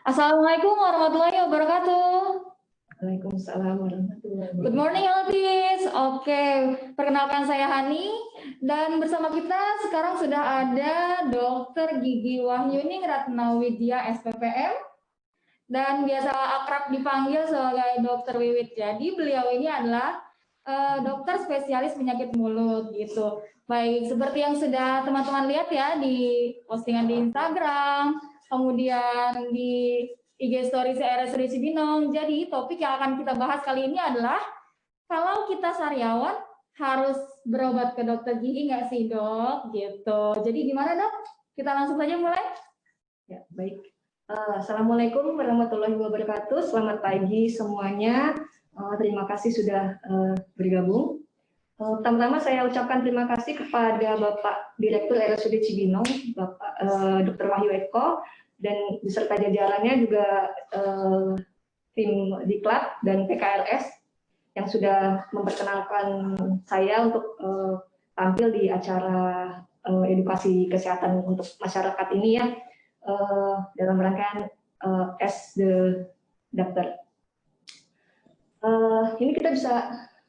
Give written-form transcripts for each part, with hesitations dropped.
Assalamualaikum warahmatullahi wabarakatuh. Waalaikumsalam warahmatullahi wabarakatuh. Good morning, Altis. Oke, perkenalkan saya Hani dan bersama kita sekarang sudah ada Dr. Gigi Wahyuning Ratnawidya SPPM dan biasa akrab dipanggil sebagai Dr. Wiwit. Jadi beliau ini adalah dokter spesialis penyakit mulut gitu. Baik, seperti yang sudah teman-teman lihat ya di postingan di Instagram, kemudian di IG Story CRS Cibinong. Jadi topik yang akan kita bahas kali ini adalah kalau kita sariawan harus berobat ke dokter gigi nggak sih dok? Gitu. Jadi gimana dok? Kita langsung saja mulai. Ya, baik. Assalamualaikum warahmatullahi wabarakatuh. Selamat pagi semuanya. Terima kasih sudah bergabung. Pertama-tama saya ucapkan terima kasih kepada Bapak Direktur RSUD Cibinong, Bapak Dr. Wahyu Eko, dan beserta jajarannya juga tim Diklat dan PKRS yang sudah memperkenalkan saya untuk tampil di acara edukasi kesehatan untuk masyarakat ini ya, dalam rangkaian as the Doctor. Ini kita bisa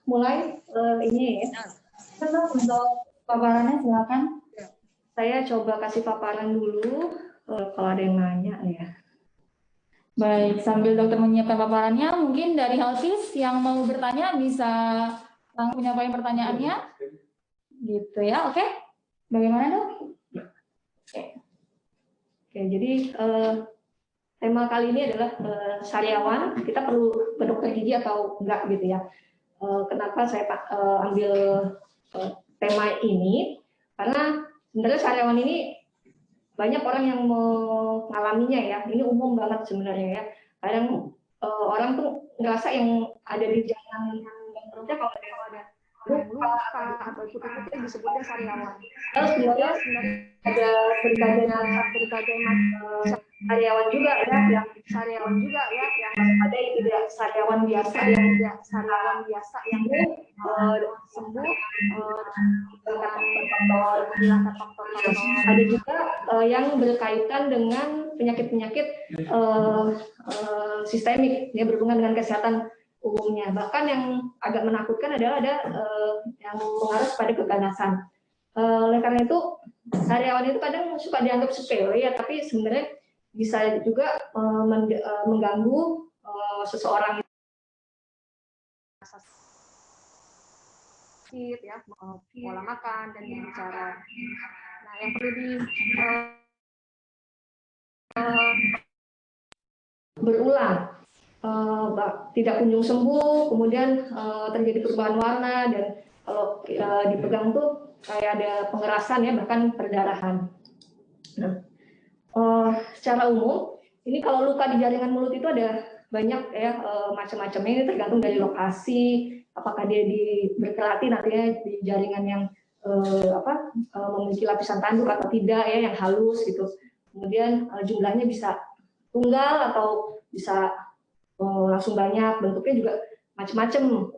mulai ini ya. Untuk paparannya silakan. Saya coba kasih paparan dulu kalau ada yang nanya ya. Baik, sambil dokter menyiapkan paparannya, mungkin dari Halsis yang mau bertanya bisa langsung menyampaikan pertanyaannya. Gitu ya, oke? Bagaimana dok? Oke, jadi tema kali ini adalah sariawan. Kita perlu ke dokter gigi atau enggak gitu ya. Kenapa saya ambil tema ini? Karena sebenarnya sariawan ini banyak orang yang mengalaminya ya. Ini umum banget sebenarnya ya. Kadang orang tuh ngerasa yang ada di jalan yang perutnya kalau ada luka atau putih-putih disebutnya sariawan. Terus sebenarnya ada berbagai macam sariawan juga ya, yang ada yang tidak sariawan biasa, yang sembuh dengan faktor. Ada juga yang berkaitan dengan penyakit-penyakit sistemik ya, berhubungan dengan kesehatan umumnya. Bahkan yang agak menakutkan adalah ada yang mengarah pada keganasan. Oleh karena itu sariawan itu kadang suka dianggap sepele ya, tapi sebenarnya bisa juga mengganggu seseorang ya, pola makan dan berbicara. Nah, yang perlu berulang, tidak kunjung sembuh, kemudian terjadi perubahan warna, dan kalau dipegang tuh kayak ada pengerasan ya, bahkan perdarahan. Nah, secara umum ini kalau luka di jaringan mulut itu ada banyak ya, macam-macamnya. Ini tergantung dari lokasi, apakah dia berkelati nantinya di jaringan yang memiliki lapisan tanduk atau tidak ya, yang halus gitu. Kemudian jumlahnya bisa tunggal atau bisa langsung banyak. Bentuknya juga macam-macam,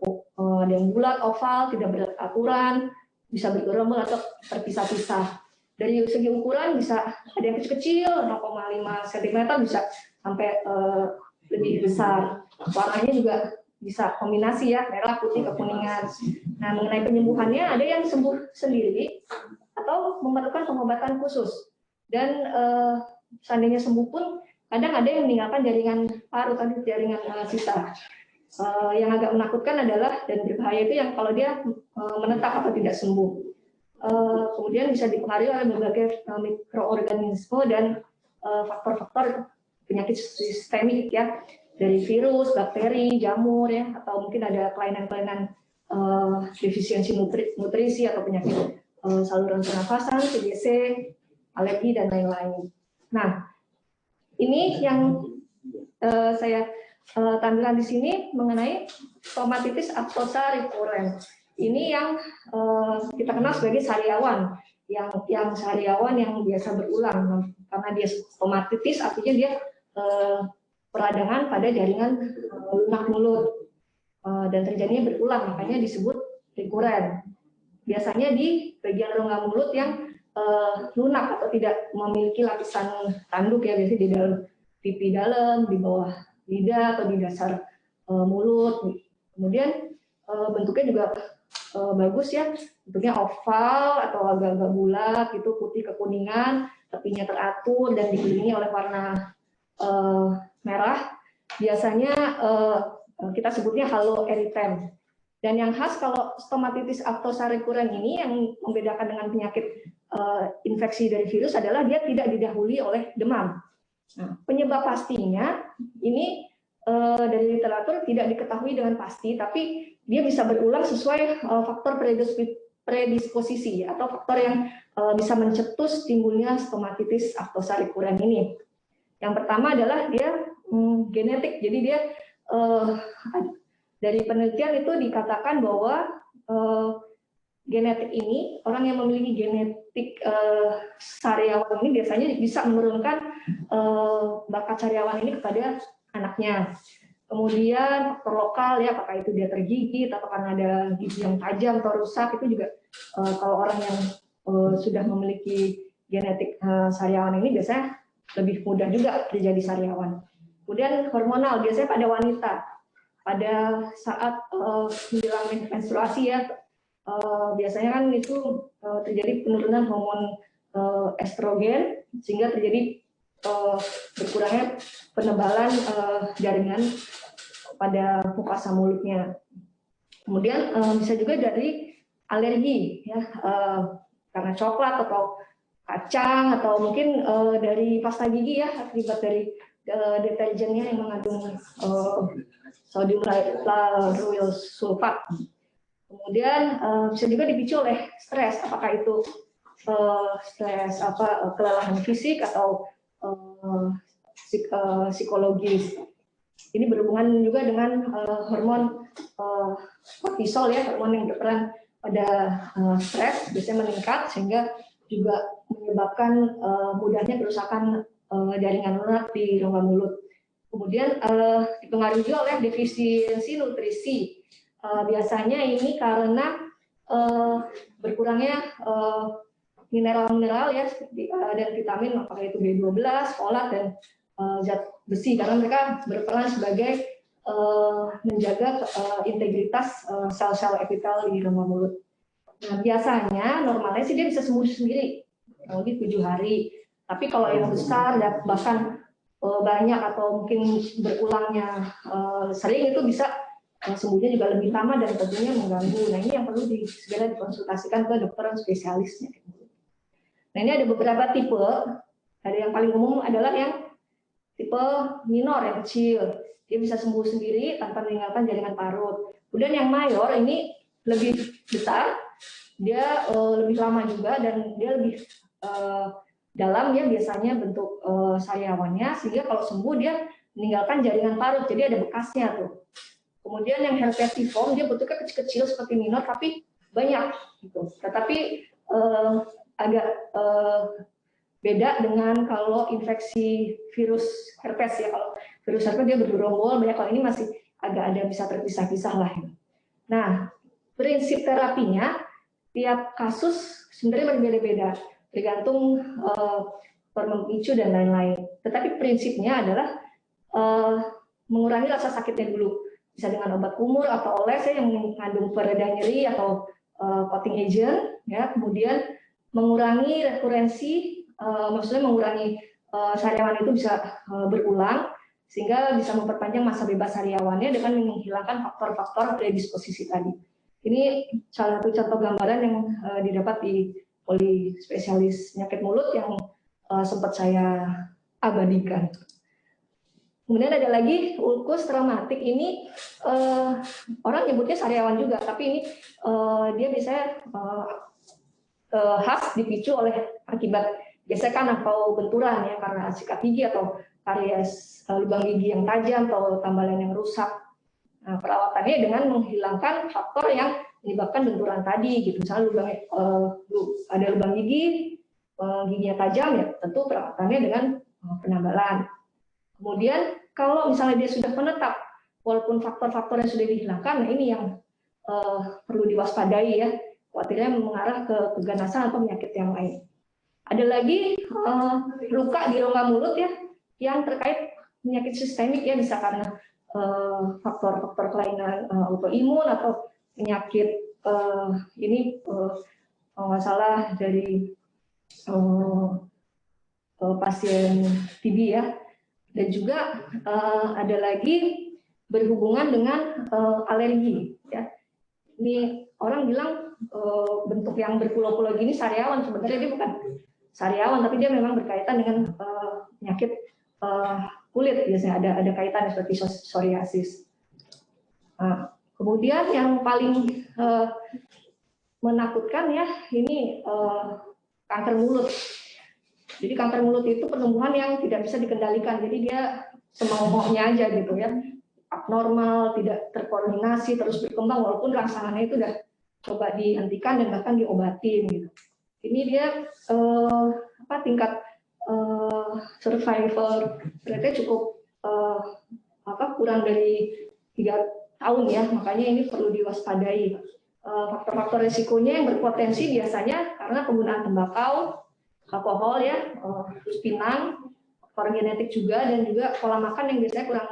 ada yang bulat, oval, tidak beraturan, bisa bergerombol atau terpisah-pisah. Dari segi ukuran bisa ada yang kecil-kecil, 0,5 cm bisa sampai lebih besar. Warnanya juga bisa kombinasi ya, merah, putih, kekuningan. Nah, mengenai penyembuhannya, ada yang sembuh sendiri atau memerlukan pengobatan khusus. Dan seandainya sembuh pun, kadang ada yang meninggalkan jaringan paru, tadi jaringan sisa. Yang agak menakutkan adalah dan berbahaya itu yang kalau dia menetap atau tidak sembuh. Kemudian bisa dipengaruhi oleh berbagai mikroorganisme dan faktor-faktor penyakit sistemik ya, dari virus, bakteri, jamur ya, atau mungkin ada kelainan-kelainan defisiensi nutrisi atau penyakit saluran pernafasan, TBC, alergi dan lain-lain. Nah, ini yang saya tampilkan di sini mengenai stomatitis aftosa recurrens. Ini yang kita kenal sebagai sariawan, yang sariawan yang biasa berulang. Karena dia stomatitis, artinya dia peradangan pada jaringan lunak mulut dan terjadinya berulang, makanya disebut rekuren. Biasanya di bagian rongga mulut yang lunak atau tidak memiliki lapisan tanduk ya, biasanya pipi dalam, di bawah lidah atau di dasar mulut. Kemudian bentuknya juga bagus ya, bentuknya oval atau agak-agak bulat gitu, putih kekuningan, tepinya teratur dan dikelilingi oleh warna merah. Biasanya kita sebutnya halo eritem. Dan yang khas kalau stomatitis aftosa recurrens ini yang membedakan dengan penyakit infeksi dari virus adalah dia tidak didahului oleh demam. Nah, penyebab pastinya ini dari literatur tidak diketahui dengan pasti, tapi dia bisa berulang sesuai faktor predisposisi atau faktor yang bisa mencetus timbulnya stomatitis aftosa recurrens ini. Yang pertama adalah dia genetik, jadi dia dari penelitian itu dikatakan bahwa genetik ini, orang yang memiliki genetik sariawan ini biasanya bisa menurunkan bakat sariawan ini kepada anaknya. Kemudian faktor lokal ya, apakah itu dia tergigit atau karena ada gigi yang tajam atau rusak, itu juga kalau orang yang sudah memiliki genetik sariawan ini biasanya lebih mudah juga terjadi sariawan. Kemudian hormonal, biasanya pada wanita, pada saat menjelang menstruasi ya, biasanya kan itu terjadi penurunan hormon estrogen sehingga terjadi berkurangnya penebalan jaringan pada mukosa mulutnya. Kemudian bisa juga dari alergi ya, karena coklat atau kacang atau mungkin dari pasta gigi ya, akibat dari deterjennya yang mengandung sodium lauryl sulfat. Kemudian bisa juga dipicu oleh stres, apakah itu stres kelelahan fisik atau psikologis. Ini berhubungan juga dengan hormon kortisol ya, hormon yang berperan pada stres biasanya meningkat sehingga juga menyebabkan mudahnya kerusakan jaringan lunak di rongga mulut. Kemudian dipengaruhi juga oleh defisiensi nutrisi. Biasanya ini karena berkurangnya mineral-mineral ya dan vitamin, apakah itu B12, folat dan zat besi, karena mereka berperan sebagai menjaga integritas sel-sel epitel di rongga mulut. Nah, biasanya normalnya sih dia bisa sembuh sendiri di 7 hari. Tapi kalau yang besar dan bahkan banyak atau mungkin berulangnya sering, itu bisa sembuhnya juga lebih lama dan tentunya mengganggu. Nah, ini yang perlu segera dikonsultasikan ke dokter spesialisnya. Nah, ini ada beberapa tipe. Ada yang paling umum adalah yang tipe minor, yang kecil. Dia bisa sembuh sendiri tanpa meninggalkan jaringan parut. Kemudian yang mayor ini lebih besar, dia lebih lama juga dan dia lebih dalam ya, biasanya bentuk sariawannya, sehingga kalau sembuh dia meninggalkan jaringan parut, jadi ada bekasnya tuh. Kemudian yang herpetiform, dia bentuknya kecil-kecil seperti minor tapi banyak gitu. Tetapi agak beda dengan kalau infeksi virus herpes ya. Kalau virus herpes dia bergerombol banyak, kalau ini masih agak ada bisa terpisah-pisah lah. Nah, prinsip terapinya tiap kasus sebenarnya berbeda-beda, tergantung pemicu dan lain-lain. Tetapi prinsipnya adalah mengurangi rasa sakitnya dulu, bisa dengan obat kumur atau oles ya, yang mengandung pereda nyeri atau coating agent ya. Kemudian mengurangi rekurensi, maksudnya mengurangi sariawan itu bisa berulang sehingga bisa memperpanjang masa bebas sariawannya dengan menghilangkan faktor-faktor predisposisi tadi. Ini salah satu contoh gambaran yang didapat di poli spesialis penyakit mulut yang sempat saya abadikan. Kemudian ada lagi ulkus traumatik, ini orang nyebutnya sariawan juga, tapi ini dia biasanya khas dipicu oleh akibat gesekan atau benturan ya, karena sikat gigi atau karies lubang gigi yang tajam atau tambalan yang rusak. Nah, perawatannya dengan menghilangkan faktor yang menyebabkan benturan tadi gitu. Misalnya ada lubang gigi, giginya tajam ya, tentu perawatannya dengan penambalan. Kemudian kalau misalnya dia sudah menetap, walaupun faktor-faktor yang sudah dihilangkan, nah ini yang perlu diwaspadai ya, khawatirnya mengarah ke keganasan atau penyakit yang lain. Ada lagi luka di rongga mulut ya, yang terkait penyakit sistemik ya, bisa karena faktor-faktor kelainan autoimun atau penyakit ini kalau nggak salah dari pasien TB ya. Dan juga ada lagi berhubungan dengan alergi ya. Ini orang bilang bentuk yang berpulau-pulau gini sariawan, sebenarnya dia bukan sariawan, tapi dia memang berkaitan dengan penyakit kulit, biasanya ada kaitan seperti psoriasis. Nah, kemudian yang paling menakutkan ya, ini kanker mulut. Jadi kanker mulut itu pertumbuhan yang tidak bisa dikendalikan, jadi dia semau-maunya aja gitu ya, abnormal, tidak terkoordinasi, terus berkembang walaupun rangsangannya itu udah coba dihentikan dan bahkan diobatin gitu. Ini dia tingkat survival rate cukup kurang dari 3 tahun ya, makanya ini perlu diwaspadai. Faktor-faktor risikonya yang berpotensi biasanya karena penggunaan tembakau, alkohol ya, terus pinang, faktor genetik juga, dan juga pola makan yang biasanya kurang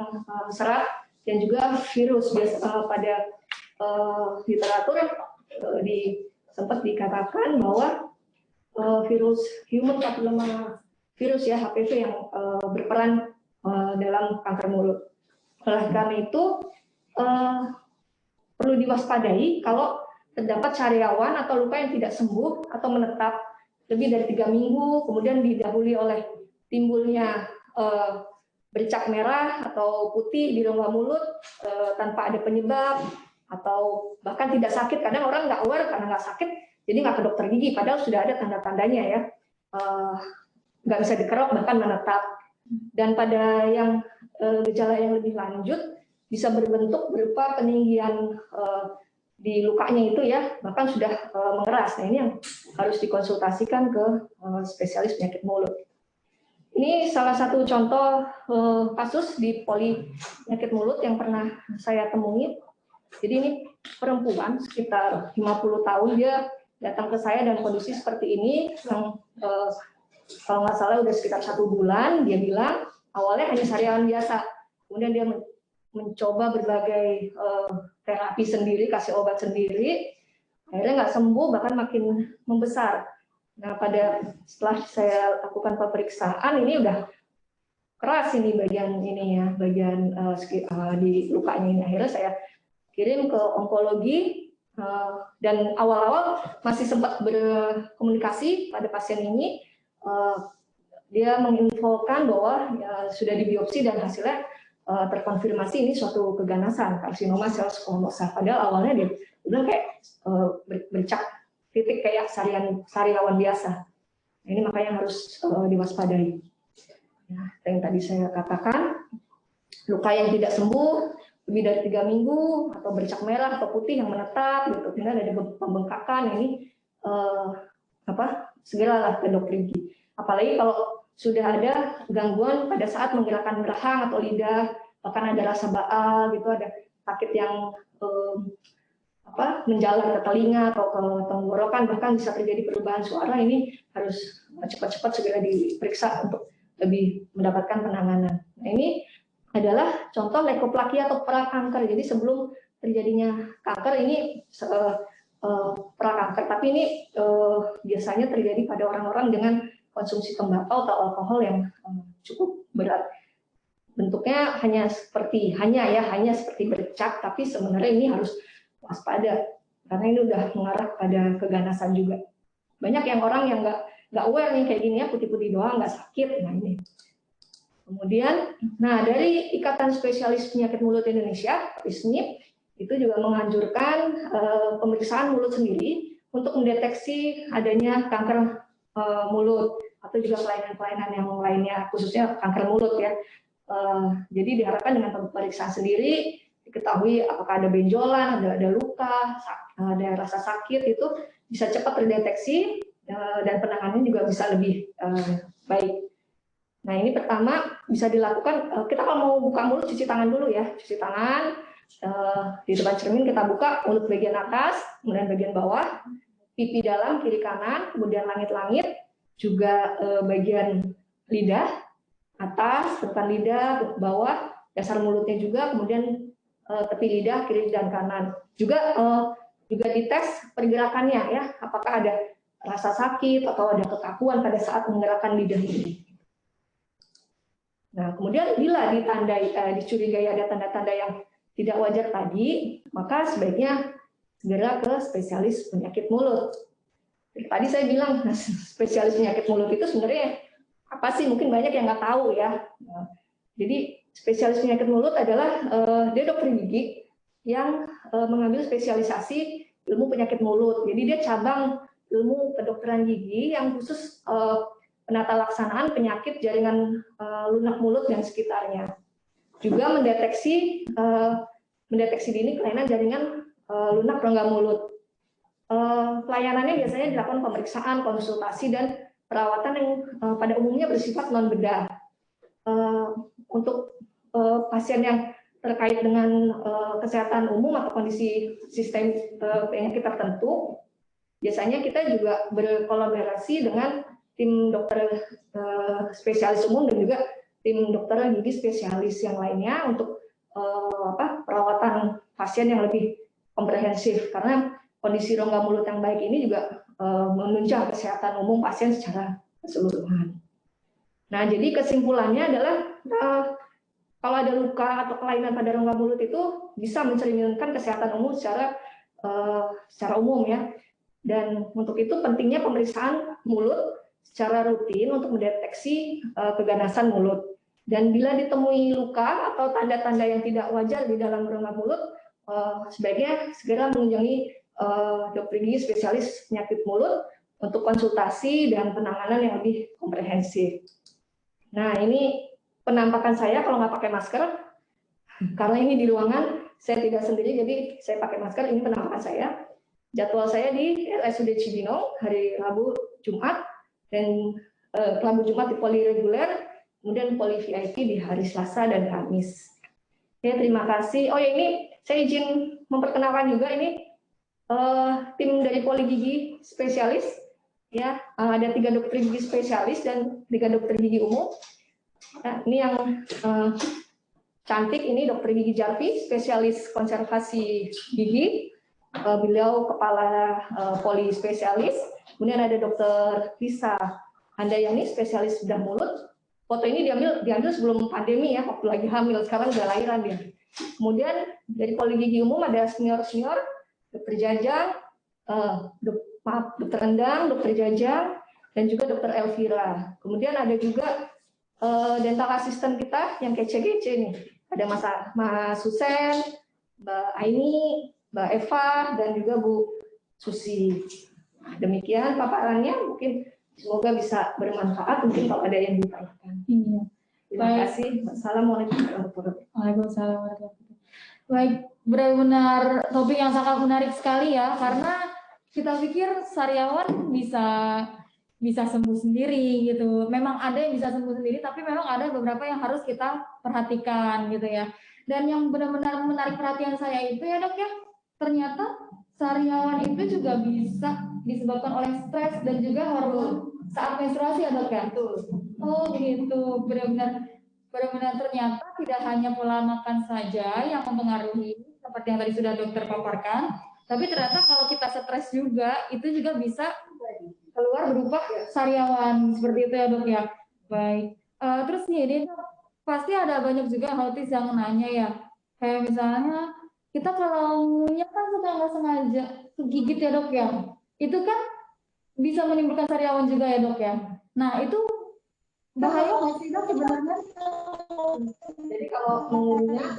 serat, dan juga virus. Pada literatur sempat dikatakan bahwa virus human papilloma virus ya, HPV, yang berperan dalam kanker mulut. Oleh karena itu perlu diwaspadai kalau terdapat sariawan atau luka yang tidak sembuh atau menetap lebih dari 3 minggu, kemudian didahului oleh timbulnya bercak merah atau putih di rongga mulut tanpa ada penyebab, atau bahkan tidak sakit. Kadang orang nggak aware karena nggak sakit, jadi nggak ke dokter gigi, padahal sudah ada tanda-tandanya ya, nggak bisa dikerok bahkan menetap. Dan pada yang gejala yang lebih lanjut bisa berbentuk berupa peninggian di lukanya itu ya, bahkan sudah mengeras. Nah, ini yang harus dikonsultasikan ke spesialis penyakit mulut. Ini salah satu contoh kasus di poli penyakit mulut yang pernah saya temui. Jadi ini perempuan sekitar 50 tahun, dia datang ke saya dan kondisi seperti ini, yang kalau nggak salah udah sekitar 1 bulan. Dia bilang awalnya hanya sariawan biasa, kemudian dia mencoba berbagai terapi sendiri, kasih obat sendiri, akhirnya nggak sembuh, bahkan makin membesar. Nah, setelah saya lakukan pemeriksaan, ini udah keras ini bagian ini ya, bagian di lukanya ini. Akhirnya saya kirim ke onkologi, dan awal-awal masih sempat berkomunikasi pada pasien ini. Dia menginfokan bahwa ya, sudah dibiopsi dan hasilnya terkonfirmasi ini suatu keganasan, karsinoma sel squamosa. Padahal awalnya dia bilang kayak bercak titik kayak sariawan biasa. Nah, ini makanya harus diwaspadai. Ya, yang tadi saya katakan, luka yang tidak sembuh lebih dari 3 minggu, atau bercak merah atau putih yang menetap, gitu. Kemudian ada pembengkakan, ini segeralah ke dokter gigi. Apalagi kalau sudah ada gangguan pada saat menggerakkan rahang atau lidah, bahkan ada rasa baal gitu, ada sakit yang menjalar ke telinga atau ke tenggorokan, bahkan bisa terjadi perubahan suara. Ini harus cepat-cepat segera diperiksa untuk lebih mendapatkan penanganan. Nah, ini adalah contoh leukoplakia atau prakanker. Jadi sebelum terjadinya kanker, ini prakanker, tapi ini biasanya terjadi pada orang-orang dengan konsumsi tembakau atau alkohol yang cukup berat. Bentuknya hanya seperti bercak, tapi sebenarnya ini harus waspada karena ini udah mengarah pada keganasan juga. Banyak yang orang yang nggak aware nih kayak gini ya, putih-putih doang, nggak sakit. Nah, ini. Kemudian, dari Ikatan Spesialis Penyakit Mulut Indonesia, ISMIP, itu juga menganjurkan pemeriksaan mulut sendiri untuk mendeteksi adanya kanker mulut atau juga kelainan-kelainan yang lainnya, khususnya kanker mulut ya. Jadi diharapkan dengan pemeriksaan sendiri diketahui apakah ada benjolan, ada luka, ada rasa sakit, itu bisa cepat terdeteksi dan penanganannya juga bisa lebih baik. Nah, ini pertama bisa dilakukan, kita kalau mau buka mulut cuci tangan dulu ya, cuci tangan di depan cermin, kita buka mulut bagian atas, kemudian bagian bawah, pipi dalam kiri kanan, kemudian langit-langit, juga bagian lidah, atas, depan lidah, ke bawah, dasar mulutnya juga, kemudian tepi lidah kiri dan kanan. Juga dites pergerakannya ya, apakah ada rasa sakit atau ada kekakuan pada saat menggerakkan lidah ini. Nah, kemudian bila dicurigai ada tanda-tanda yang tidak wajar tadi, maka sebaiknya segera ke spesialis penyakit mulut. Tadi saya bilang spesialis penyakit mulut itu sebenarnya apa sih? Mungkin banyak yang nggak tahu ya. Nah, jadi spesialis penyakit mulut adalah dia dokter gigi yang mengambil spesialisasi ilmu penyakit mulut. Jadi dia cabang ilmu kedokteran gigi yang khusus penata laksanaan penyakit jaringan lunak mulut dan sekitarnya. Juga mendeteksi dini kelainan jaringan lunak rongga mulut. Pelayanannya biasanya dilakukan pemeriksaan, konsultasi, dan perawatan yang pada umumnya bersifat non bedah. Untuk pasien yang terkait dengan kesehatan umum atau kondisi sistem penyakit tertentu, biasanya kita juga berkolaborasi dengan tim dokter spesialis umum dan juga tim dokter gigi spesialis yang lainnya untuk perawatan pasien yang lebih komprehensif, karena kondisi rongga mulut yang baik ini juga menunjang kesehatan umum pasien secara keseluruhan. Nah, jadi kesimpulannya adalah kalau ada luka atau kelainan pada rongga mulut itu bisa mencerminkan kesehatan umum secara umum ya. Dan untuk itu pentingnya pemeriksaan mulut secara rutin untuk mendeteksi keganasan mulut. Dan bila ditemui luka atau tanda-tanda yang tidak wajar di dalam rongga mulut, sebaiknya segera mengunjungi dokter gigi spesialis penyakit mulut untuk konsultasi dan penanganan yang lebih komprehensif. Nah, ini penampakan saya kalau nggak pakai masker, karena ini di ruangan, saya tidak sendiri, jadi saya pakai masker. Ini penampakan saya. Jadwal saya di RSUD Cibinong hari Rabu, Jumat, dan Rabu Jumat di poli reguler, kemudian poli VIP di hari Selasa dan Kamis. Oke, terima kasih. Oh ya, ini saya izin memperkenalkan juga ini tim dari poli gigi spesialis. Ya, ada 3 dokter gigi spesialis dan 3 dokter gigi umum. Nah, ini yang cantik ini dokter gigi Jarvi, spesialis konservasi gigi. Beliau kepala poli spesialis. Kemudian ada dokter Lisa Handayani, spesialis bedah mulut. Foto ini diambil sebelum pandemi ya, waktu lagi hamil. Sekarang udah lahiran dia. Kemudian dari poli gigi umum ada senior dokter Jajang, dokter Endang, dokter Jajang, dan juga dokter Elvira. Kemudian ada juga dental asisten kita yang kece-kece nih. Ada Mas Husen, Mbak Aini, Mbak Eva, dan juga Bu Susi. Demikian paparannya, mungkin semoga bisa bermanfaat. Mungkin kalau ada yang ditanyakan. Iya. Terima kasih. Assalamualaikum warahmatullahi wabarakatuh. Waalaikumsalam warahmatullahi wabarakatuh. Baik, benar-benar topik yang sangat menarik sekali ya, karena kita pikir sariawan bisa sembuh sendiri gitu. Memang ada yang bisa sembuh sendiri, tapi memang ada beberapa yang harus kita perhatikan gitu ya. Dan yang benar-benar menarik perhatian saya itu ya dok ya, ternyata sariawan itu juga bisa disebabkan oleh stres dan juga hormon saat menstruasi ya dok ya. Oh gitu, benar-benar ternyata tidak hanya pola makan saja yang mempengaruhi seperti yang tadi sudah dokter paparkan, tapi ternyata kalau kita stres juga itu juga bisa keluar berupa sariawan seperti itu ya dok ya. Baik, terus nih ini pasti ada banyak juga autis yang nanya ya, kayak misalnya kita kalau ngunyah kan suka nggak sengaja gigit ya dok ya, itu kan bisa menimbulkan sariawan juga ya dok ya. Nah itu bahaya nggak sih dok sebenarnya? Jadi kalau mengunyah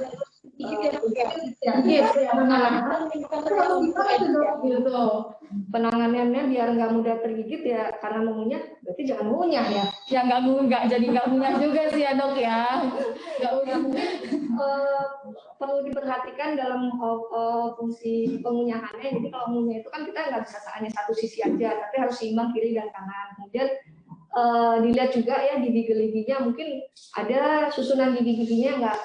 penanganannya biar nggak mudah tergigit ya, karena mengunyah berarti jangan mengunyah ya. Ya nggak ngunyah juga sih ya dok ya. Nggak unyah. Perlu diperhatikan dalam fungsi pengunyahannya. Jadi kalau mengunyah itu kan kita nggak bisa hanya satu sisi aja, tapi harus seimbang kiri dan kanan. Kemudian dilihat juga ya gigi-giginya, mungkin ada susunan gigi-giginya nggak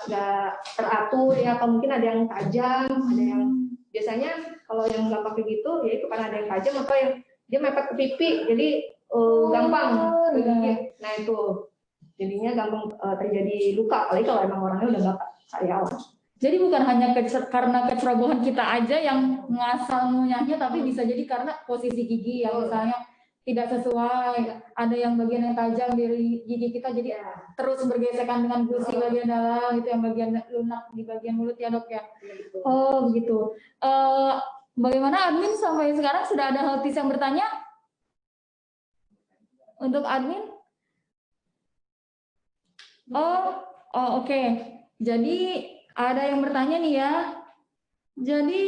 teratur ya, atau mungkin ada yang tajam, ada yang biasanya kalau yang nggak pakai gitu ya itu karena ada yang tajam atau yang dia mepet ke pipi, jadi gampang digigit. Nah itu jadinya gampang terjadi luka, apalagi kalau emang orangnya udah nggak sariawan. Jadi bukan hanya karena kecerobohan kita aja yang ngasal ngunyahnya, tapi bisa jadi karena posisi gigi yang misalnya tidak sesuai, ada yang bagian yang tajam di gigi kita, jadi terus bergesekan dengan gusi bagian dalam, itu yang bagian lunak di bagian mulut ya dok ya. Oh begitu. Bagaimana admin sampai sekarang sudah ada heltis yang bertanya? Untuk admin? Oh oke. Jadi ada yang bertanya nih ya. Jadi,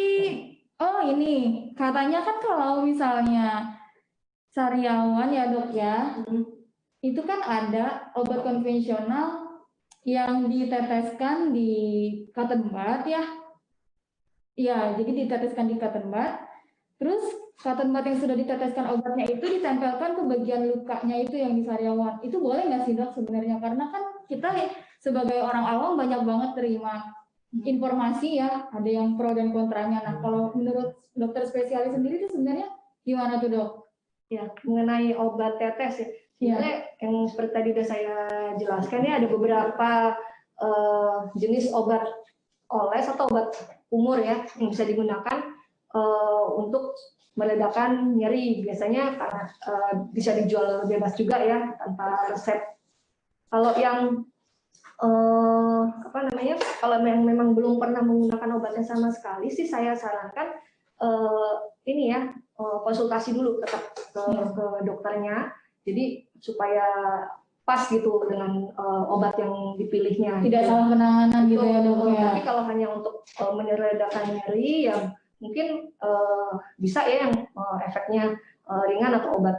ini katanya kan kalau misalnya sariawan ya dok ya, itu kan ada obat konvensional yang diteteskan di cotton bud ya. Ya, jadi diteteskan di cotton bud. Terus cotton bud yang sudah diteteskan obatnya itu ditempelkan ke bagian lukanya itu yang di sariawan. Itu boleh nggak sih dok sebenarnya? Karena kan kita sebagai orang awam banyak banget terima informasi ya, ada yang pro dan kontranya. Nah, kalau menurut dokter spesialis sendiri itu sebenarnya gimana tuh dok? Ya, mengenai obat tetes ya, sebenarnya yang seperti tadi udah saya jelaskan ya, ada beberapa jenis obat oles atau obat umur ya yang bisa digunakan untuk meredakan nyeri. Biasanya karena bisa dijual bebas juga ya tanpa resep. Kalau yang kalau memang belum pernah menggunakan obatnya sama sekali sih, saya sarankan ini ya, konsultasi dulu tetap ke dokternya, jadi supaya pas gitu dengan obat yang dipilihnya. Tidak salah penanganan gitu ya dok ya. Tapi kalau hanya untuk meredakan nyeri ya mungkin bisa ya yang efeknya ringan atau obat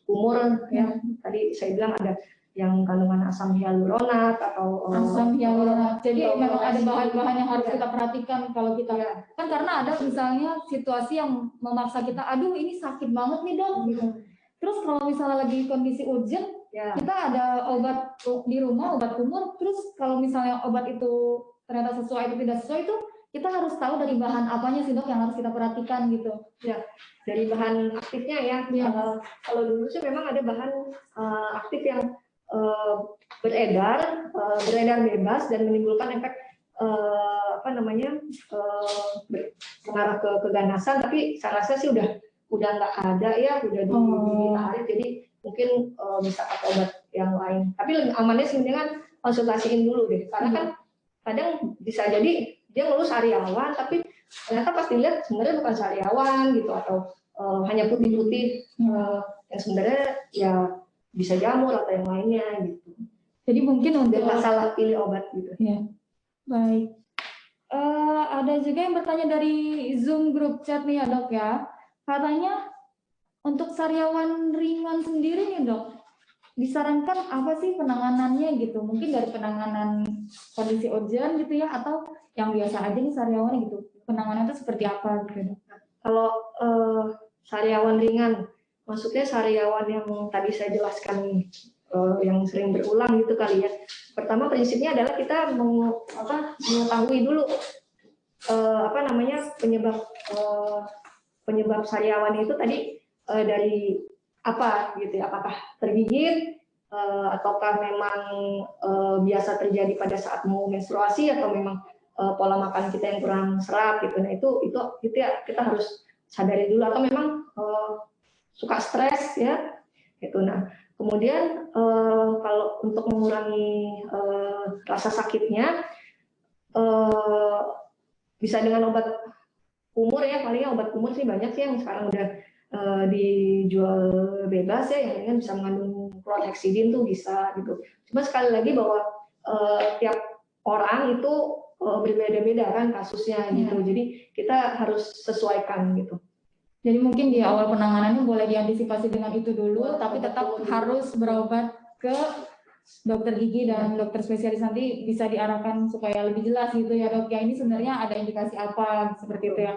umur ya. Tadi saya bilang ada yang kandungan asam hyaluronat atau asam hyaluronat. Jadi memang ada bahan-bahan yang harus kita perhatikan kalau kita kan, karena ada misalnya situasi yang memaksa kita, aduh ini sakit banget nih dok. Gitu. Terus kalau misalnya lagi kondisi urgent, kita ada obat di rumah, obat umur. Terus kalau misalnya obat itu ternyata sesuai atau tidak sesuai, itu kita harus tahu dari bahan apanya sih dok yang harus kita perhatikan gitu. Ya, dari bahan aktifnya ya. Kalau dulu sih memang ada bahan aktif yang beredar bebas dan menimbulkan efek mengarah ke keganasan, tapi saya rasa sih udah nggak ada ya, udah ditarik, jadi mungkin bisa pakai obat yang lain. Tapi lebih amannya sebenarnya kan konsultasiin dulu deh, karena kan kadang bisa jadi dia ngeluh sariawan, tapi ternyata pas dilihat sebenarnya bukan sariawan gitu, atau hanya putih-putih yang sebenarnya ya bisa jamur atau yang lainnya gitu. Jadi mungkin untuk masalah pilih obat gitu. Ya. Baik. Ada juga yang bertanya dari Zoom grup chat nih ya dok ya. Katanya untuk sariawan ringan sendiri nih dok, disarankan apa sih penanganannya gitu? Mungkin dari penanganan kondisi urgent gitu ya, atau yang biasa aja nih sariawan gitu. Penanganannya itu seperti apa gitu? Kalau sariawan ringan, maksudnya sariawan yang tadi saya jelaskan yang sering berulang gitu kali ya. Pertama prinsipnya adalah kita mengetahui dulu penyebab sariawan itu tadi dari apa gitu ya, apakah tergigit ataukah memang biasa terjadi pada saat mau menstruasi, atau memang pola makan kita yang kurang serat gitu. Nah itu ya kita harus sadari dulu, atau memang suka stres ya gitu. Nah kemudian kalau untuk mengurangi rasa sakitnya bisa dengan obat umur ya, palingnya obat umur sih banyak sih yang sekarang udah dijual bebas ya, yang kan bisa mengandung chlorhexidin tuh bisa gitu. Cuma sekali lagi bahwa tiap orang itu berbeda-beda kan kasusnya gitu, jadi kita harus sesuaikan gitu. Jadi mungkin di awal penanganannya boleh diantisipasi dengan itu dulu, tapi tetap harus berobat ke dokter gigi dan dokter spesialis, nanti bisa diarahkan supaya lebih jelas gitu ya dok. Ya ini sebenarnya ada indikasi apa seperti itu ya.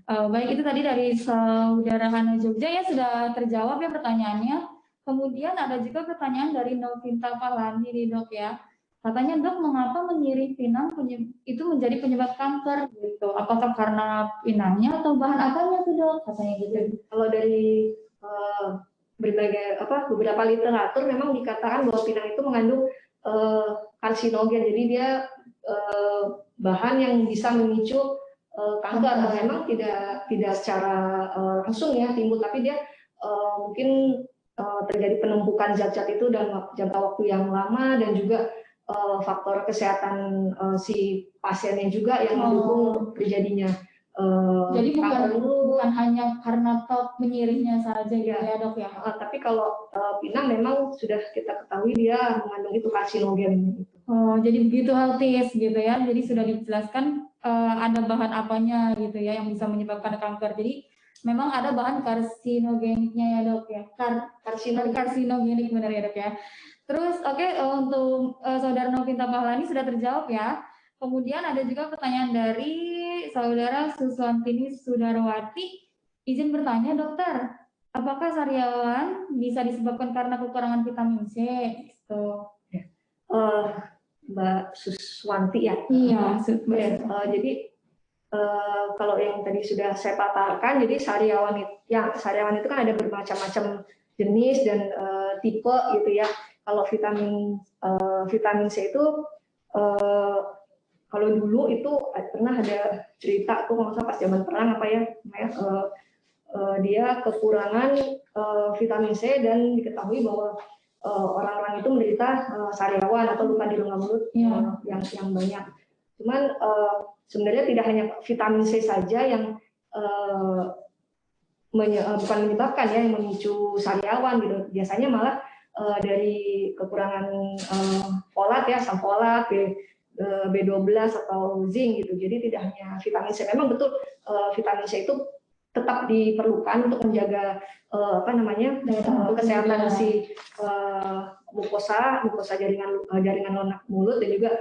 Baik, itu tadi dari saudara Hana Jogja ya, sudah terjawab ya pertanyaannya. Kemudian ada juga pertanyaan dari Novinta Palani nih dok ya. Katanya dok, mengapa menyirih pinang itu menjadi penyebab kanker gitu? Apakah karena pinangnya atau bahan apanya tuh dok? Katanya gitu. Kalau dari beberapa literatur memang dikatakan bahwa pinang itu mengandung karsinogen, jadi dia bahan yang bisa memicu kanker. Memang tidak secara langsung ya timbul, tapi dia mungkin terjadi penumpukan zat-zat itu dalam jangka waktu yang lama, dan juga faktor kesehatan si pasiennya juga yang mendukung untuk terjadinya. Jadi bukan hanya karena tok menyirihnya saja gitu ya dok ya. Tapi kalau pinang memang sudah kita ketahui dia mengandung itu karsinogen. Oh, jadi begitu Haltis gitu ya. Jadi sudah dijelaskan ada bahan apanya gitu ya yang bisa menyebabkan kanker. Jadi memang ada bahan karsinogeniknya ya dok ya. Karsinogenik benar ya dok ya. Terus oke, untuk saudara Novinta Pahlani sudah terjawab ya. Kemudian ada juga pertanyaan dari saudara Suswantini Sudarwati. Izin bertanya dokter, apakah sariawan bisa disebabkan karena kekurangan vitamin C? Gitu. Mbak Suswanti ya. Iya. Jadi kalau yang tadi sudah saya paparkan, jadi sariawan itu kan ada bermacam-macam jenis dan tipe gitu ya. Kalau vitamin C itu kalau dulu itu pernah ada cerita tuh, nggak usah pas zaman perang apa ya, dia kekurangan vitamin C dan diketahui bahwa orang-orang itu menderita sariawan atau luka di rongga mulut yang banyak. Cuman sebenarnya tidak hanya vitamin C saja yang bukan menyebabkan ya, yang memicu sariawan gitu. Biasanya malah dari kekurangan folat ya, asam folat, B12 atau zinc gitu. Jadi tidak hanya vitamin C. Memang betul vitamin C itu tetap diperlukan untuk menjaga kesehatan si mukosa jaringan lunak mulut, dan juga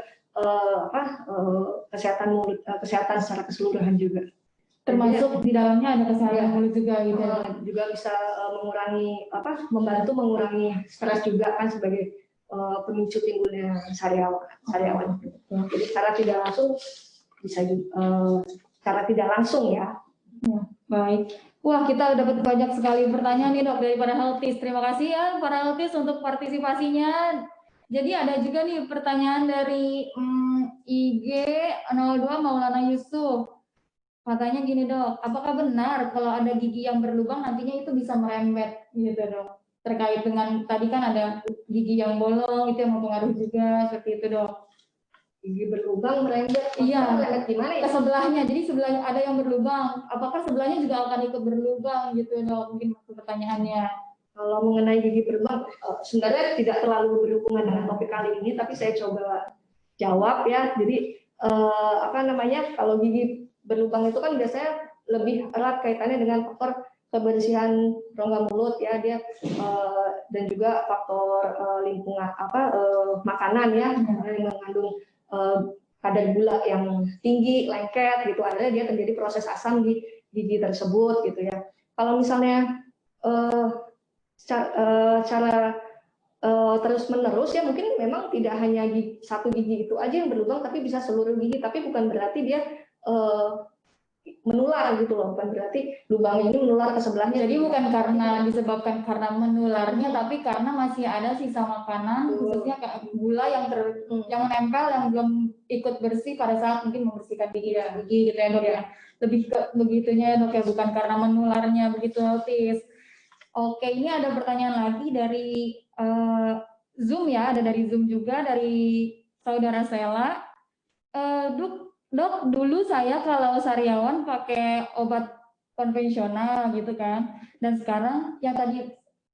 kesehatan secara keseluruhan juga. Termasuk di dalamnya ada kesehatan mulut juga gitu. Juga bisa membantu mengurangi stres juga kan, sebagai pemicu timbulnya sariawan. Jadi secara tidak langsung bisa secara tidak langsung ya. Baik. Wah, kita dapat banyak sekali pertanyaan nih dok dari para Healthies. Terima kasih ya para Healthies untuk partisipasinya. Jadi ada juga nih pertanyaan dari IG 02 Maulana Yusuf. Katanya gini dok, apakah benar kalau ada gigi yang berlubang nantinya itu bisa merembet gitu dok? Terkait dengan tadi kan ada gigi yang bolong, itu yang mempengaruhi juga, seperti itu dok. Gigi berlubang merembet? Iya, merembet gimana ya? Ke sebelahnya, jadi sebelahnya ada yang berlubang, apakah sebelahnya juga akan ikut berlubang gitu dok? Mungkin pertanyaannya. Kalau mengenai gigi berlubang, sebenarnya tidak terlalu berhubungan dengan topik kali ini, tapi saya coba jawab ya. Jadi kalau gigi berlubang itu kan biasanya lebih erat kaitannya dengan faktor kebersihan rongga mulut ya, dia dan juga faktor lingkungan makanan ya, yang mengandung kadar gula yang tinggi, lengket gitu, akhirnya dia terjadi proses asam di gigi tersebut gitu ya. Kalau misalnya cara terus menerus ya, mungkin memang tidak hanya satu gigi itu aja yang berlubang, tapi bisa seluruh gigi, tapi bukan berarti dia menular gitu loh, bukan berarti lubang ini menular ke sebelahnya. Jadi bukan karena disebabkan karena menularnya, tapi karena masih ada sisa makanan, khususnya gula yang menempel, yang belum ikut bersih pada saat mungkin membersihkan gigi gitu ya dok ya. Lebih ke begitunya ya dok ya, bukan karena menularnya begitu Tis. Oke, ini ada pertanyaan lagi dari Zoom ya, ada dari Zoom juga dari saudara Sela. Dok, dulu saya kalau sariawan pakai obat konvensional gitu kan, dan sekarang yang tadi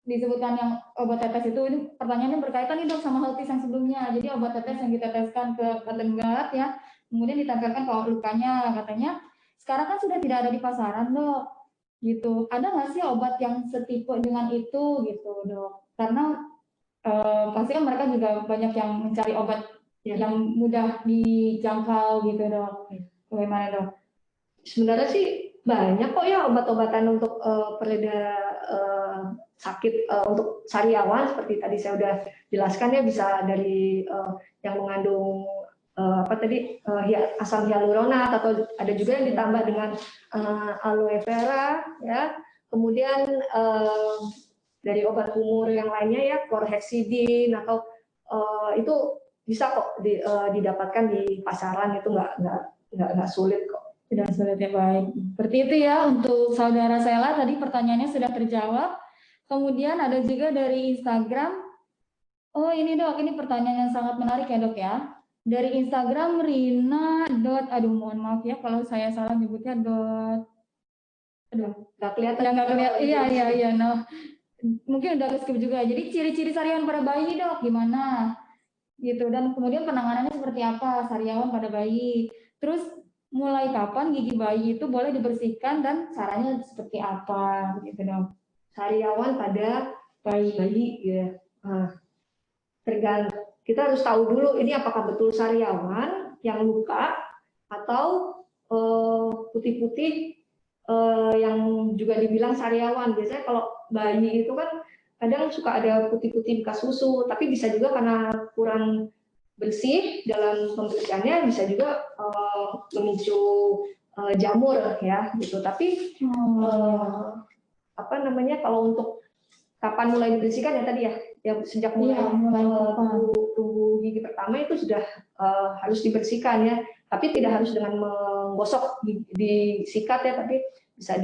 disebutkan yang obat tetes itu, ini pertanyaannya berkaitan nih dok sama Healthies yang sebelumnya. Jadi obat tetes yang diteteskan ke lengan ya, kemudian ditempelkan ke lukanya, katanya sekarang kan sudah tidak ada di pasaran dok, gitu. Ada nggak sih obat yang setipe dengan itu gitu dok? Karena pasti kan mereka juga banyak yang mencari obat yang mudah dijangkau gitu dok. Bagaimana dok? Sebenarnya sih banyak kok ya obat-obatan untuk pereda sakit untuk sariawan, seperti tadi saya udah jelaskan ya, bisa dari yang mengandung asam hyaluronat, atau ada juga yang ditambah dengan aloe vera ya. Kemudian dari obat kumur yang lainnya ya, chlorhexidine atau itu bisa kok didapatkan di pasaran, itu nggak sulit kok. Tidak sulit ya, baik. Seperti itu ya untuk saudara Sela, tadi pertanyaannya sudah terjawab. Kemudian ada juga dari Instagram. Oh ini dok, ini pertanyaan yang sangat menarik ya dok ya. Dari Instagram Rina. Aduh mohon maaf ya kalau saya salah nyebutnya aduh Nggak kelihatan. ya, nggak kelihatan. Iya. Nah, mungkin udah skip juga. Jadi ciri-ciri sariawan pada bayi dok gimana? Gitu, dan kemudian penanganannya seperti apa sariawan pada bayi. Terus mulai kapan gigi bayi itu boleh dibersihkan dan caranya seperti apa gitu dong. Sariawan pada bayi ya. Nah, tergantung, kita harus tahu dulu ini apakah betul sariawan yang luka atau putih-putih yang juga dibilang sariawan. Biasanya kalau bayi itu kan kadang suka ada putih-putih bekas susu, tapi bisa juga karena kurang bersih dalam pembersihannya, bisa juga memicu jamur ya gitu. Tapi apa namanya, kalau untuk kapan mulai dibersihkan ya tadi ya sejak mulai tumbuh gigi pertama itu sudah harus dibersihkan ya, tapi tidak harus dengan menggosok disikat ya, tapi bisa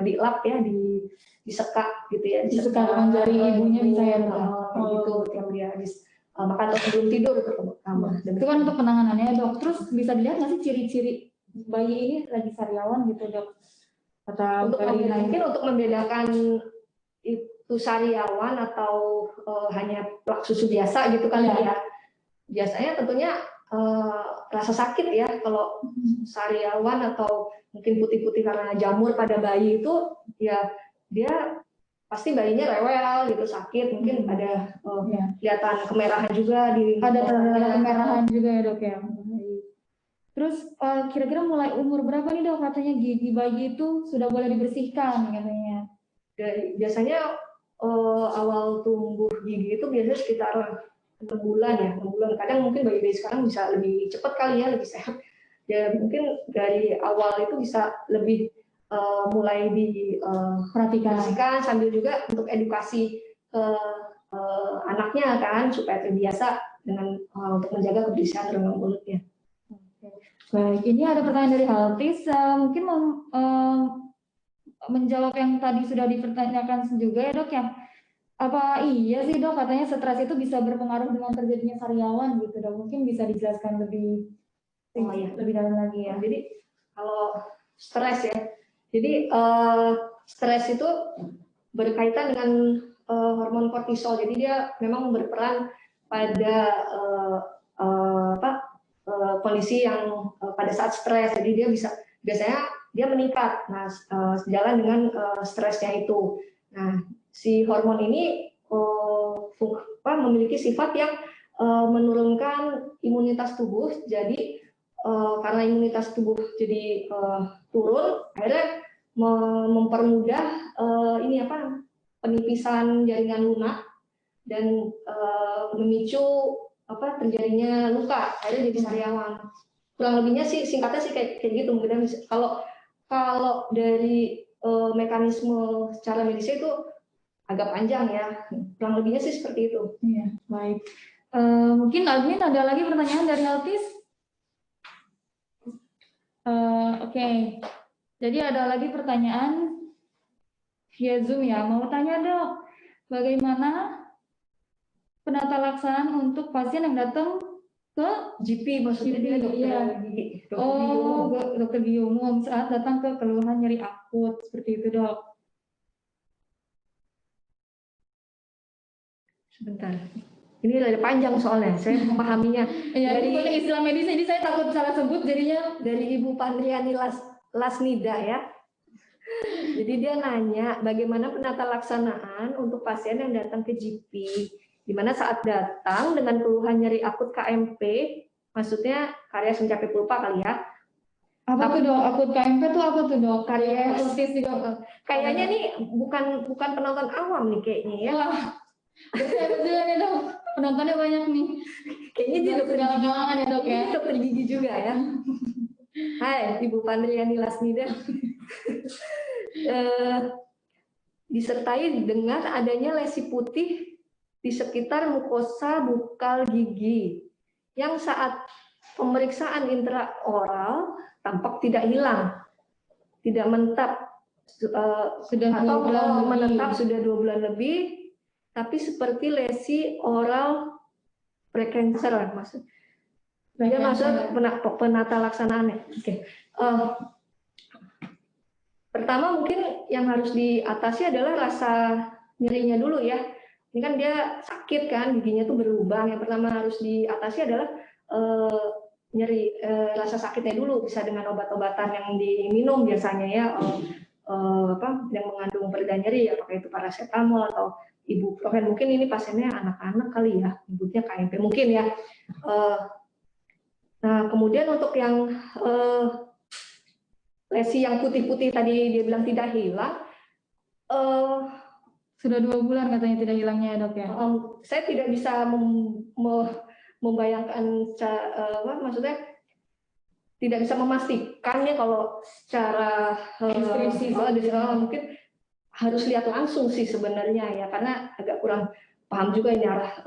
dilap ya, disekak gitu ya, disekak dengan jari ibunya bisa ya gitu tiap dia habis makan atau sebelum tidur pertama. Itu kan untuk penanganannya dok. Terus bisa dilihat nggak sih ciri-ciri bayi ini lagi sariawan gitu dok? Atau mungkin untuk membedakan itu sariawan atau hanya plak susu biasa gitu kan ya. Biasanya tentunya rasa sakit ya, kalau sariawan atau mungkin putih-putih karena jamur pada bayi itu ya dia pasti bayinya rewel gitu, sakit, mungkin ada kelihatan kemerahan juga ada kemerahan juga ya dok ya. Terus kira-kira mulai umur berapa nih dok katanya gigi bayi itu sudah boleh dibersihkan katanya? Biasanya awal tumbuh gigi itu biasanya sekitar 6 bulan ya, 6 bulan. Kadang mungkin bayi-bayi sekarang bisa lebih cepat kali ya, lebih sehat. Ya mungkin dari awal itu bisa lebih mulai diperhatikan, sambil juga untuk edukasi ke anaknya kan, supaya terbiasa dengan untuk menjaga kebersihan rongga mulutnya. Baik, ini ada pertanyaan dari Haltis, mungkin menjawab yang tadi sudah dipertanyakan juga ya dok ya. Apa iya sih dok katanya stres itu bisa berpengaruh dengan terjadinya sariawan gitu dok? Mungkin bisa dijelaskan lebih dalam lagi ya. Jadi kalau stres ya, jadi stres itu berkaitan dengan hormon kortisol. Jadi dia memang berperan pada kondisi yang pada saat stres. Jadi dia biasanya dia meningkat. Nah, sejalan dengan stresnya itu. Nah, si hormon ini memiliki sifat yang menurunkan imunitas tubuh. Jadi karena imunitas tubuh jadi turun, akhirnya mempermudah penipisan jaringan lunak dan memicu terjadinya luka, akhirnya jadi sariawan. Kurang lebihnya sih singkatnya sih kayak gitu. Mungkin kalau dari mekanisme secara medisnya itu agak panjang ya. Kurang lebihnya sih seperti itu. Iya, baik. Mungkin admin ada lagi pertanyaan dari Altis? Oke. Jadi ada lagi pertanyaan via Zoom ya. Mau tanya dok, bagaimana penata laksanaan untuk pasien yang datang ke GP, maksudnya dia dokter gigi. Dokter gigi umum saat datang ke keluhan nyeri akut seperti itu dok. Sebentar, ini ada panjang soalnya, saya memahaminya. Dari istilah medis ini saya takut salah sebut, jadinya dari Ibu Pandriani Lasnida ya. Jadi dia nanya bagaimana penata laksanaan untuk pasien yang datang ke GP, di mana saat datang dengan keluhan nyeri akut KMP, maksudnya karies mencapai pulpa kali ya. Apa tuh dok? Akut KMP tuh apa tuh dok? Karies juga. Kayaknya nih bukan penonton awam nih kayaknya ya. Betul nih dok, penontonnya banyak nih. Kayaknya dia dokter gigi ya dok ya. Dokter gigi juga ya. Hai Ibu Pandriani Lasnida. disertai dengan adanya lesi putih di sekitar mukosa bukal gigi yang saat pemeriksaan intraoral tampak tidak hilang, tidak menetap Sudah 2 atau bulan lebih. menetap sudah 2 bulan lebih, tapi seperti lesi oral precancer maksud. Dia maksud penata laksanaannya. Oke. Pertama mungkin yang harus diatasi adalah rasa nyerinya dulu ya. Ini kan dia sakit kan, giginya tuh berlubang. Yang pertama harus diatasi adalah nyeri rasa sakitnya dulu, bisa dengan obat-obatan yang diminum biasanya ya, yang mengandung pereda nyeri, apakah itu paracetamol atau ibuprofen. Mungkin ini pasiennya anak-anak kali ya, nyebutnya KMP mungkin ya. Nah kemudian untuk yang lesi yang putih-putih tadi dia bilang tidak hilang, sudah 2 bulan katanya tidak hilangnya ya dok ya. Saya tidak bisa membayangkan, maksudnya tidak bisa memastikannya kalau secara mungkin harus lihat langsung sih sebenarnya ya, karena agak kurang paham juga ini arah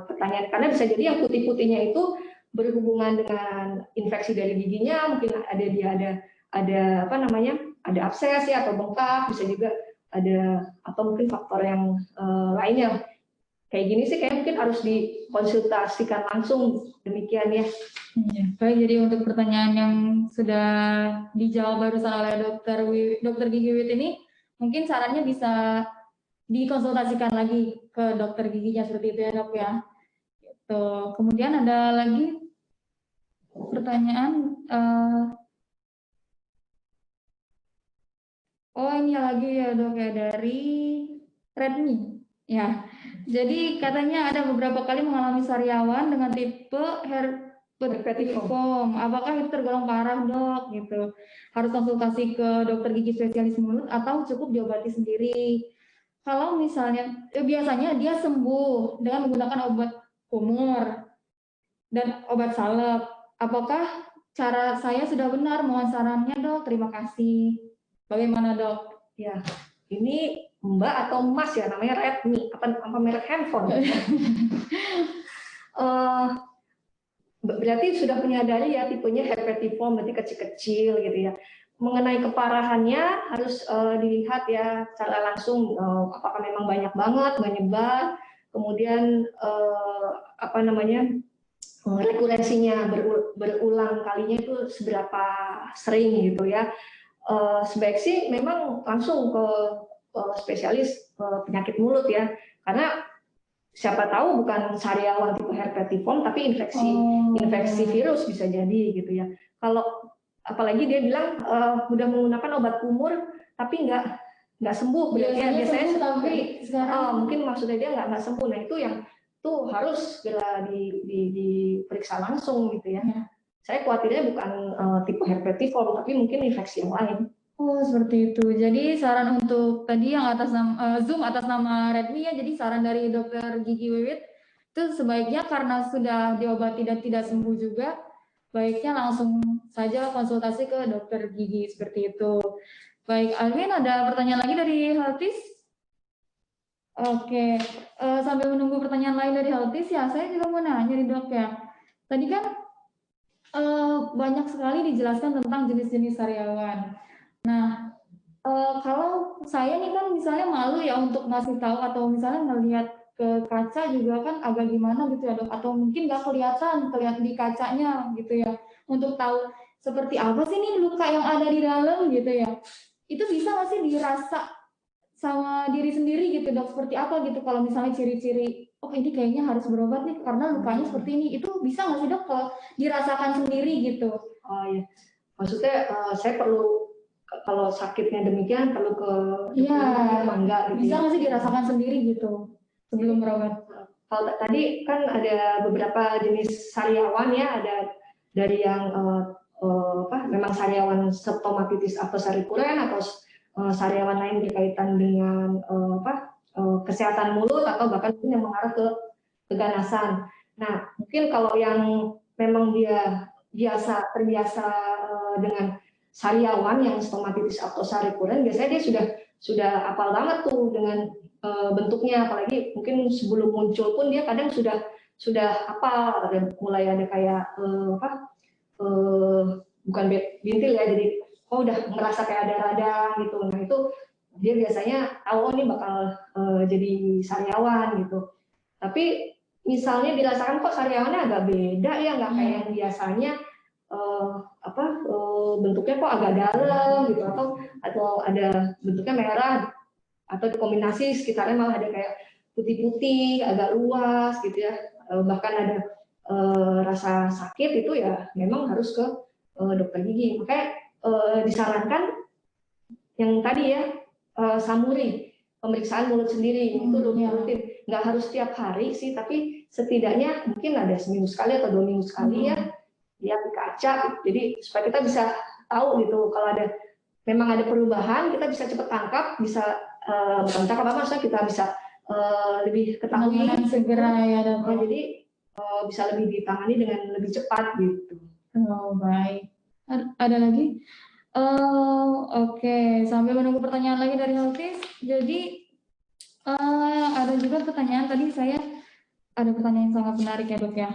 pertanyaan, karena bisa jadi yang putih-putihnya itu berhubungan dengan infeksi dari giginya, mungkin ada abses ya atau bengkak, bisa juga ada, atau mungkin faktor yang lainnya. Kayak gini sih kayak mungkin harus dikonsultasikan langsung, demikian ya. Baik, jadi untuk pertanyaan yang sudah dijawab barusan oleh dokter Gigi Wit ini, mungkin sarannya bisa dikonsultasikan lagi ke dokter giginya seperti itu ya dok ya. Gitu. Kemudian ada lagi pertanyaan, ini lagi ya dok ya, dari Redmi ya. Jadi katanya ada beberapa kali mengalami sariawan dengan tipe herpetiform. Apakah itu tergolong parah dok? Gitu. Harus konsultasi ke dokter gigi spesialis mulut atau cukup diobati sendiri? Kalau misalnya biasanya dia sembuh dengan menggunakan obat kumur dan obat salep. Apakah cara saya sudah benar? Mohon sarannya dok. Terima kasih. Bagaimana dok? Ya, ini Mbak atau Mas ya, namanya Redmi, apa merek handphone? Berarti sudah menyadari ya tipenya herpetiform, berarti kecil-kecil gitu ya. Mengenai keparahannya harus dilihat ya secara langsung, apakah memang banyak banget, menyebar, kemudian rekurensinya berulang kalinya itu seberapa sering gitu ya. Sebaik sih memang langsung ke spesialis penyakit mulut ya, karena siapa tahu bukan sariawan tipe herpetiform tapi infeksi virus bisa jadi gitu ya. Kalau apalagi dia bilang udah menggunakan obat kumur tapi nggak sembuh, biasanya tapi sekarang mungkin maksudnya dia nggak sembuh. Nah itu yang tuh harus segera diperiksa langsung gitu ya. Saya khawatirnya bukan tipe herpetiform tapi mungkin infeksi yang lain. Oh seperti itu. Jadi saran untuk tadi yang atas nama Zoom atas nama Redmi ya. Jadi saran dari dokter Gigi Wiwit itu sebaiknya karena sudah diobati dan tidak sembuh juga, baiknya langsung saja konsultasi ke dokter gigi seperti itu. Baik, Alvin ada pertanyaan lagi dari Haltis? Oke, sambil menunggu pertanyaan lain dari Haltis ya, saya juga mau nanya nih dok ya. Tadi kan banyak sekali dijelaskan tentang jenis-jenis sariawan. Nah, kalau saya nih kan misalnya malu ya untuk ngasih tahu atau misalnya ngelihat ke kaca juga kan agak gimana gitu ya dok, atau mungkin nggak kelihatan di kacanya gitu ya, untuk tahu seperti apa sih nih luka yang ada di dalam gitu ya. Itu bisa nggak sih dirasa sama diri sendiri gitu dok, seperti apa gitu kalau misalnya ciri-ciri, oh ini kayaknya harus berobat nih karena lukanya seperti ini, itu bisa nggak sih dok kalau dirasakan sendiri gitu? Oh iya, maksudnya saya perlu, kalau sakitnya demikian perlu ke enggak gitu. Bisa nggak sih dirasakan sendiri gitu sebelum berobat? Kalau tadi kan ada beberapa jenis sariawan ya, ada dari yang memang sariawan stomatitis atau sarikulen atau sariawan lain berkaitan dengan kesehatan mulut atau bahkan yang mengarah ke keganasan. Nah, mungkin kalau yang memang dia terbiasa dengan sariawan yang stomatitis aorta rekuren, biasanya dia sudah hafal banget tuh dengan bentuknya, apalagi mungkin sebelum muncul pun dia kadang sudah hafal, mulai ada kayak bukan bintil ya, jadi udah ngerasa kayak ada radang gitu. Nah itu dia biasanya tahu ini bakal jadi sariawan gitu. Tapi misalnya dirasakan kok sariawannya agak beda ya, nggak kayak yang biasanya bentuknya kok agak dalam gitu, atau ada bentuknya merah, atau kombinasi sekitarnya malah ada kayak putih-putih agak luas gitu ya, bahkan ada rasa sakit, itu ya memang harus ke dokter gigi. Makanya disarankan yang tadi ya, SAMURI, pemeriksaan mulut sendiri, itu rutin, nggak harus tiap hari sih, tapi setidaknya mungkin ada seminggu sekali atau 2 minggu sekali ya, lihat di kaca, jadi supaya kita bisa tahu gitu kalau memang ada perubahan, kita bisa cepat tangkap, bisa bukan tangkap apa, maksudnya kita bisa lebih ketahui segera ya dok. Jadi bisa lebih ditangani dengan lebih cepat gitu. Oh baik. Ada lagi? Oke. Sambil menunggu pertanyaan lagi dari Heltis. Jadi ada juga pertanyaan, tadi saya ada pertanyaan yang sangat menarik ya dok ya,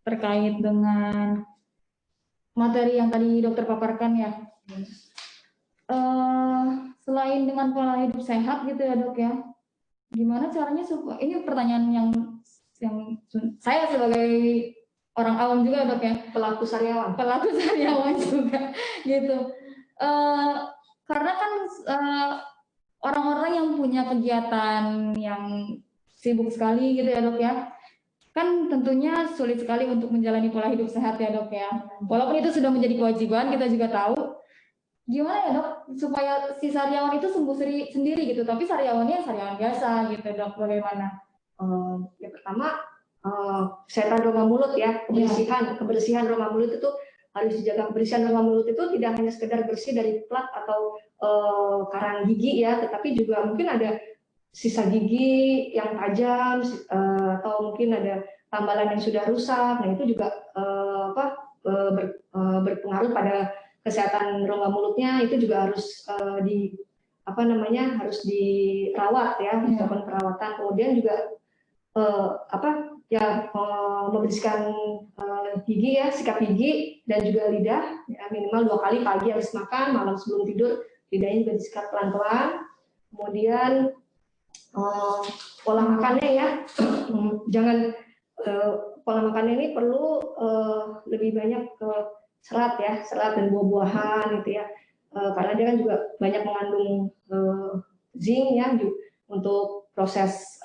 terkait dengan materi yang tadi dokter paparkan ya. Selain dengan pola hidup sehat gitu ya dok ya, gimana caranya supaya, ini pertanyaan yang saya sebagai orang awam juga dok ya, pelaku sariawan juga gitu, karena kan orang-orang yang punya kegiatan yang sibuk sekali gitu ya dok ya, kan tentunya sulit sekali untuk menjalani pola hidup sehat ya dok ya, walaupun itu sudah menjadi kewajiban, kita juga tahu. Gimana ya dok supaya si sariawan itu sembuh sendiri gitu, tapi sariawannya sariawan biasa gitu dok, bagaimana? Yang pertama, kesehatan rongga mulut ya, kebersihan rongga mulut itu harus dijaga. Kebersihan rongga mulut itu tidak hanya sekedar bersih dari plak atau karang gigi ya, tetapi juga mungkin ada sisa gigi yang tajam, atau mungkin ada tambalan yang sudah rusak. Nah itu juga berpengaruh pada kesehatan rongga mulutnya, itu juga harus harus dirawat ya, dilakukan perawatan. Kemudian juga membersihkan gigi ya, sikat gigi dan juga lidah ya, minimal 2 kali, pagi habis makan, malam sebelum tidur, lidahnya juga disikat pelan-pelan. Kemudian pola makannya ya, jangan pola makannya ini perlu lebih banyak ke serat dan buah-buahan gitu ya, karena dia kan juga banyak mengandung zinc ya untuk proses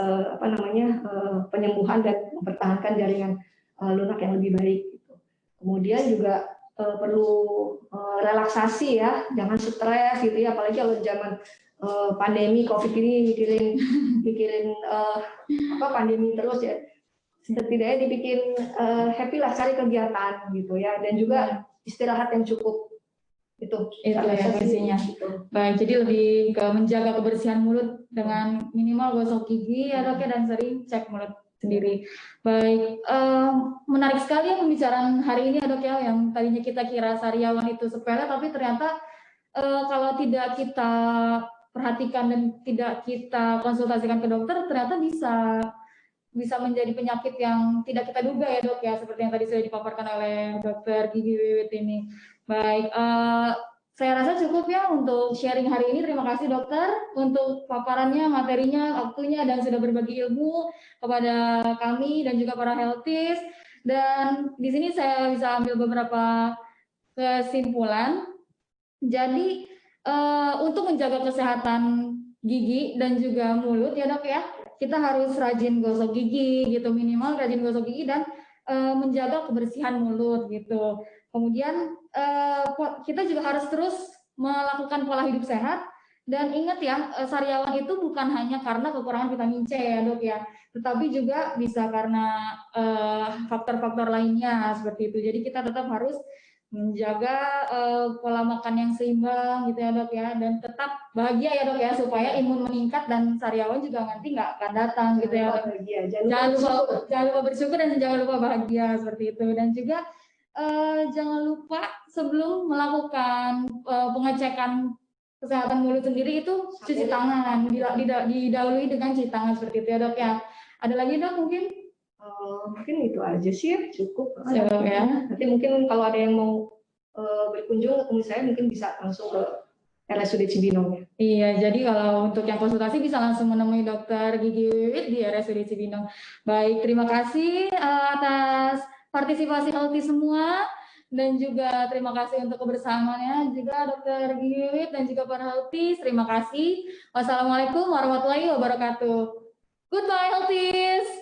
penyembuhan dan mempertahankan jaringan lunak yang lebih baik gitu. Kemudian juga perlu relaksasi ya, jangan stres gitu ya, apalagi kalau zaman pandemi COVID ini mikirin pandemi terus ya, setidaknya dibikin happy lah, cari kegiatan gitu ya, dan juga istirahat yang cukup, itu ya fungsinya. Gitu. Baik, jadi lebih ke menjaga kebersihan mulut dengan minimal gosok gigi ya dok ya, dan sering cek mulut sendiri. Baik, menarik sekali ya pembicaraan hari ini ya dok ya, yang tadinya kita kira sariawan itu sepele, tapi ternyata kalau tidak kita perhatikan dan tidak kita konsultasikan ke dokter, ternyata bisa menjadi penyakit yang tidak kita duga ya dok ya, seperti yang tadi sudah dipaparkan oleh dokter Gigi Wiwit ini. Baik, saya rasa cukup ya untuk sharing hari ini. Terima kasih dokter untuk paparannya, materinya, waktunya, dan sudah berbagi ilmu kepada kami dan juga para healthies. Dan di sini saya bisa ambil beberapa kesimpulan. Jadi untuk menjaga kesehatan gigi dan juga mulut ya dok ya, kita harus rajin gosok gigi gitu, minimal rajin gosok gigi dan menjaga kebersihan mulut gitu. Kemudian kita juga harus terus melakukan pola hidup sehat, dan ingat ya, sariawan itu bukan hanya karena kekurangan vitamin C ya dok ya, tetapi juga bisa karena faktor-faktor lainnya seperti itu. Jadi kita tetap harus menjaga pola makan yang seimbang gitu ya dok ya, dan tetap bahagia ya dok ya, supaya imun meningkat dan sariawan juga nanti nggak akan datang gitu ya dok. Jangan lupa bersyukur dan jangan lupa bahagia seperti itu. Dan juga jangan lupa sebelum melakukan pengecekan kesehatan mulut sendiri itu cuci tangan, didahului dengan cuci tangan seperti itu ya dok ya. Ada lagi dok mungkin? Mungkin itu aja sih, cukup. Cukup ya. Nanti mungkin kalau ada yang mau berkunjung ketemu saya mungkin bisa langsung ke RSUD Cibinong ya. Iya, jadi kalau untuk yang konsultasi bisa langsung menemui dokter gigi Wiwit di RSUD Cibinong. Baik, terima kasih atas partisipasi healthy semua dan juga terima kasih untuk kebersamaannya juga dokter gigi Wiwit dan juga para healthy. Terima kasih. Wassalamualaikum warahmatullahi wabarakatuh. Goodbye healthies.